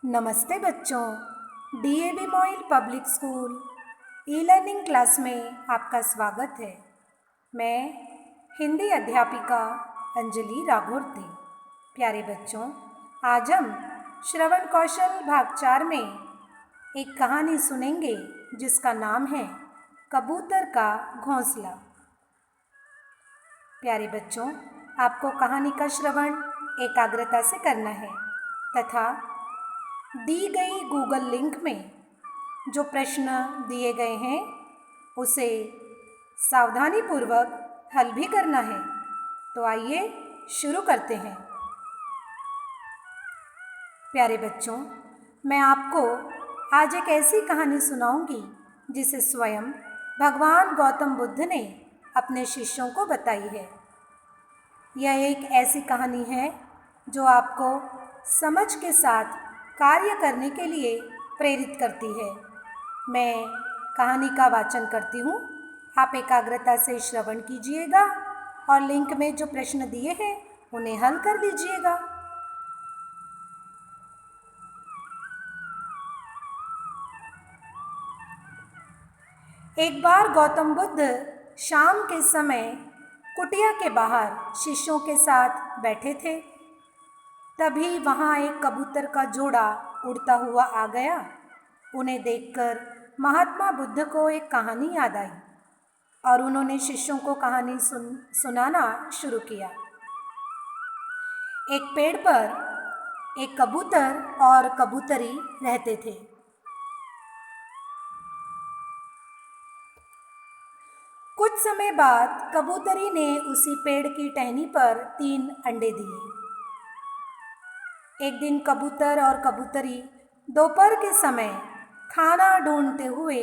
नमस्ते बच्चों। DAV MOIL public school e learning class में आपका स्वागत है। मैं हिंदी अध्यापिका अंजलि राघोरती। प्यारे बच्चों, आज हम श्रवण कौशल भाग 4 में एक कहानी सुनेंगे जिसका नाम है कबूतर का घोंसला। प्यारे बच्चों, आपको कहानी का श्रवण एकाग्रता से करना है तथा दी गई गूगल लिंक में जो प्रश्न दिए गए हैं उसे सावधानीपूर्वक हल भी करना है। तो आइए शुरू करते हैं। प्यारे बच्चों, मैं आपको आज एक ऐसी कहानी सुनाऊंगी जिसे स्वयं भगवान गौतम बुद्ध ने अपने शिष्यों को बताई है। यह एक ऐसी कहानी है जो आपको समझ के साथ कार्य करने के लिए प्रेरित करती है। मैं कहानी का वाचन करती हूँ, आप एकाग्रता से श्रवण कीजिएगा और लिंक में जो प्रश्न दिए हैं उन्हें हल कर लीजिएगा। एक बार गौतम बुद्ध शाम के समय कुटिया के बाहर शिष्यों के साथ बैठे थे। तभी वहाँ एक कबूतर का जोड़ा उड़ता हुआ आ गया। उन्हें देखकर महात्मा बुद्ध को एक कहानी याद आई और उन्होंने शिष्यों को कहानी सुनाना शुरू किया। एक पेड़ पर एक कबूतर और कबूतरी रहते थे। कुछ समय बाद कबूतरी ने उसी पेड़ की टहनी पर 3 अंडे दिए। एक दिन कबूतर और कबूतरी दोपहर के समय खाना ढूंढते हुए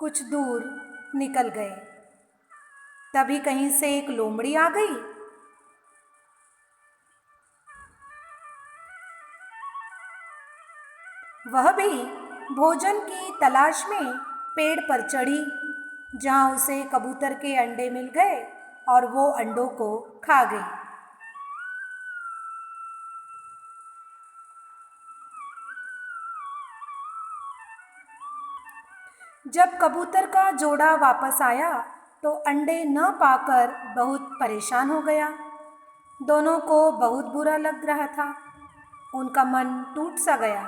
कुछ दूर निकल गए। तभी कहीं से एक लोमड़ी आ गई। वह भी भोजन की तलाश में पेड़ पर चढ़ी, जहां उसे कबूतर के अंडे मिल गए और वो अंडों को खा गई। जब कबूतर का जोड़ा वापस आया तो अंडे न पाकर बहुत परेशान हो गया। दोनों को बहुत बुरा लग रहा था। उनका मन टूट सा गया।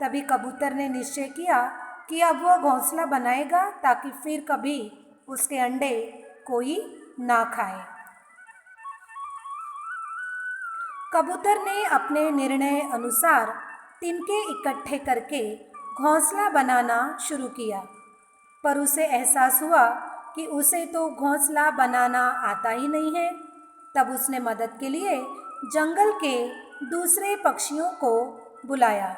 तभी कबूतर ने निश्चय किया कि अब वह घोंसला बनाएगा ताकि फिर कभी उसके अंडे कोई ना खाए। कबूतर ने अपने निर्णय अनुसार तिनके इकट्ठे करके घोंसला बनाना शुरू किया, पर उसे एहसास हुआ कि उसे तो घोंसला बनाना आता ही नहीं है। तब उसने मदद के लिए जंगल के दूसरे पक्षियों को बुलाया।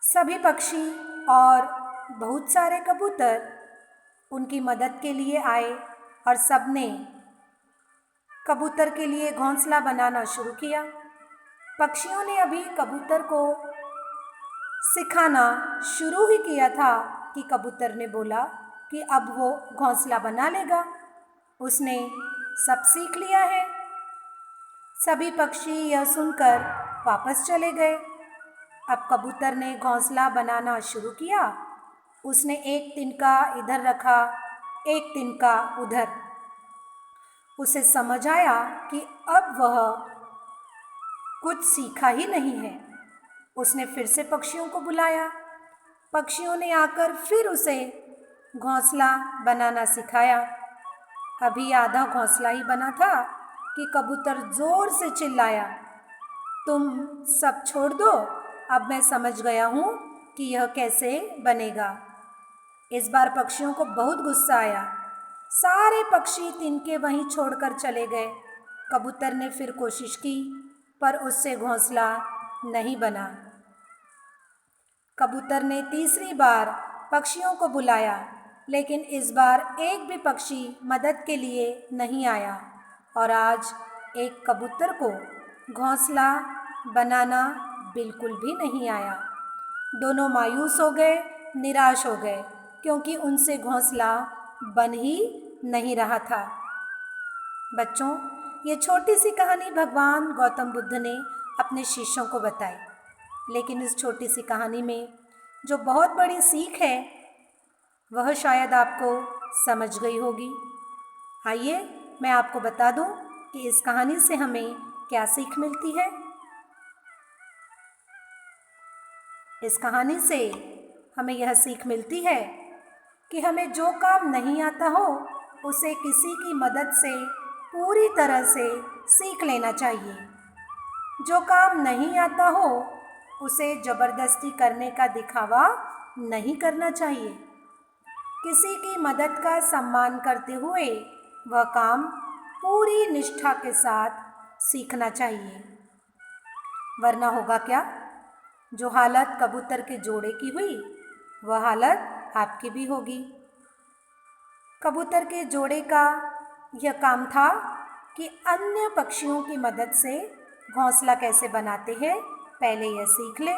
सभी पक्षी और बहुत सारे कबूतर उनकी मदद के लिए आए और सबने कबूतर के लिए घोंसला बनाना शुरू किया। पक्षियों ने अभी कबूतर को सिखाना शुरू ही किया था कि कबूतर ने बोला कि अब वो घोंसला बना लेगा। उसने सब सीख लिया है। सभी पक्षी यह सुनकर वापस चले गए। अब कबूतर ने घोंसला बनाना शुरू किया। उसने एक तिनका इधर रखा, एक तिनका उधर। उसे समझ आया कि अब वह कुछ सीखा ही नहीं है। उसने फिर से पक्षियों को बुलाया। पक्षियों ने आकर फिर उसे घोंसला बनाना सिखाया। अभी आधा घोंसला ही बना था कि कबूतर जोर से चिल्लाया, तुम सब छोड़ दो, अब मैं समझ गया हूँ कि यह कैसे बनेगा। इस बार पक्षियों को बहुत गुस्सा आया। सारे पक्षी तिनके वहीं छोड़कर चले गए। कबूतर ने फिर कोशिश की, पर उससे घोंसला नहीं बना। कबूतर ने तीसरी बार पक्षियों को बुलाया, लेकिन इस बार एक भी पक्षी मदद के लिए नहीं आया और आज एक कबूतर को घोंसला बनाना बिल्कुल भी नहीं आया। दोनों मायूस हो गए, निराश हो गए, क्योंकि उनसे घोंसला बन ही नहीं रहा था। बच्चों, ये छोटी सी कहानी भगवान गौतम बुद्ध ने अपने शिष्यों को बताई। लेकिन इस छोटी सी कहानी में जो बहुत बड़ी सीख है वह शायद आपको समझ गई होगी। आइए मैं आपको बता दूं कि इस कहानी से हमें क्या सीख मिलती है। इस कहानी से हमें यह सीख मिलती है कि हमें जो काम नहीं आता हो उसे किसी की मदद से पूरी तरह से सीख लेना चाहिए। जो काम नहीं आता हो उसे ज़बरदस्ती करने का दिखावा नहीं करना चाहिए। किसी की मदद का सम्मान करते हुए वह काम पूरी निष्ठा के साथ सीखना चाहिए, वरना होगा क्या? जो हालत कबूतर के जोड़े की हुई वह हालत आपकी भी होगी। कबूतर के जोड़े का यह काम था कि अन्य पक्षियों की मदद से घोंसला कैसे बनाते हैं पहले यह सीख ले।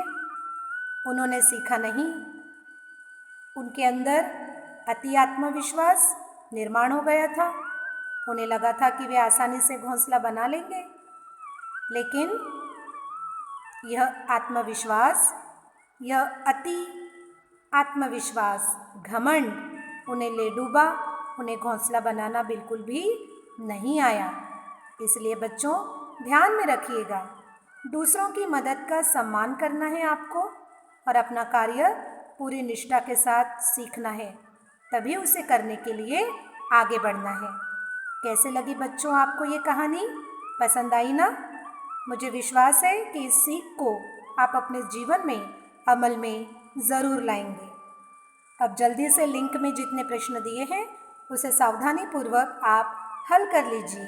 उन्होंने सीखा नहीं। उनके अंदर अति आत्मविश्वास निर्माण हो गया था। उन्हें लगा था कि वे आसानी से घोंसला बना लेंगे, लेकिन यह आत्मविश्वास, यह अति आत्मविश्वास, घमंड उन्हें ले डूबा। उन्हें घोंसला बनाना बिल्कुल भी नहीं आया। इसलिए बच्चों ध्यान में रखिएगा, दूसरों की मदद का सम्मान करना है आपको और अपना कार्य पूरी निष्ठा के साथ सीखना है, तभी उसे करने के लिए आगे बढ़ना है। कैसे लगी बच्चों आपको ये कहानी? पसंद आई ना? मुझे विश्वास है कि इस सीख को आप अपने जीवन में अमल में ज़रूर लाएंगे। अब जल्दी से लिंक में जितने प्रश्न दिए हैं उसे सावधानीपूर्वक आप हल कर लीजिए।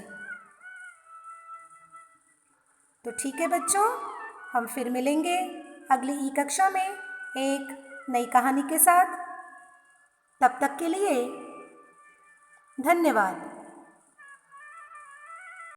तो ठीक है बच्चों, हम फिर मिलेंगे अगली ई कक्षा में एक नई कहानी के साथ। तब तक के लिए धन्यवाद।